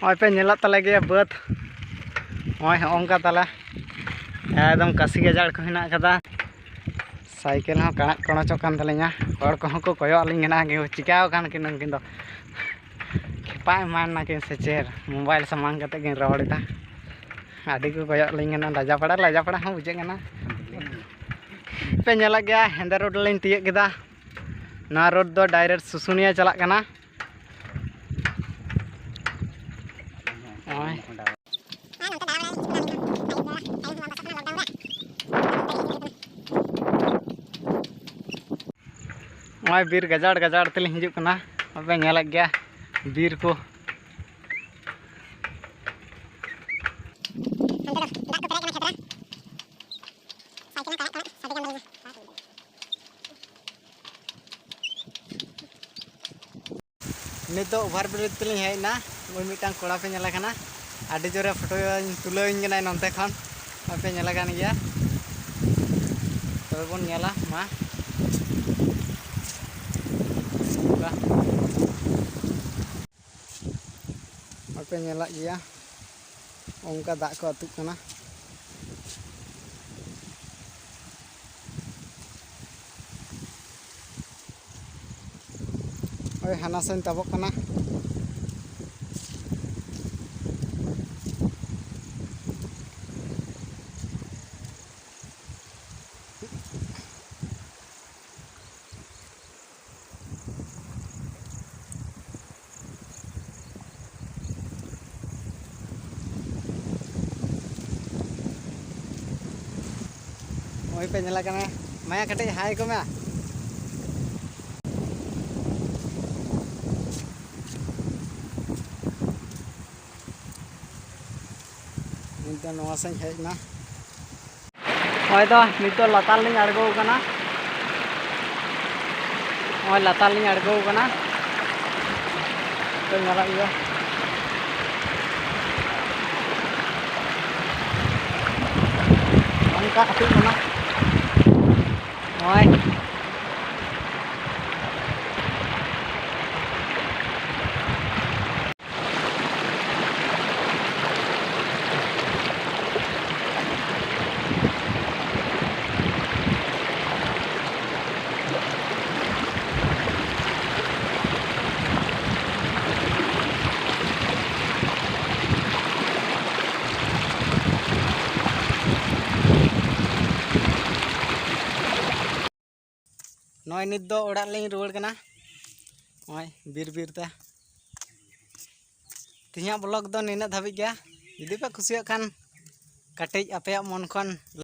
और पे नेला तले गया बद होंका तला एकदम काशी गजाड़ को हिना कदा साइकिल हाँ कड़ा कड़चो कान तलिया हर को कयो आलिंगना कि चिकाव कान कि नंकिन दो खेपा मान ना कि सेचेर मोबाइल सामान कते कि रवड़दा आदि को कयो आलिंगना लाजा पड़ा हाँ बुझेगना पे नेला गया हेंदा रोड लाइन तिये केदा ना रोड दो डायरेक्ट सुसुनिया चला कना बीर गजाड़ गजाड़ तेल हिजुकना पे नेल गया बीर को नित ओभार ब्रिज तेल हेजना वो मिटांग कोड़ा पे नेलकना आडी जोरे फोटो तुलाइन गना नंते खन पे नेलकन गया तबे बन नेला मा पे नेला गया उनका दाग को अतुक कना ओए हाना सेन ताबक कना ओए पे नेला कना माया कटे हाय को मा नवा से हेजना तो नित लातार लिंग अड़गो कना लातार लिंग अड़गो कना तो नेला गया उनका अति कना नॉय नित दो ओड़ा लिंग रुवाड़ कना नॉय बीर ते तिहिया ब्लॉग दो निना धाबी गया जदि पे खुशिया खान कटेज अपे मन खन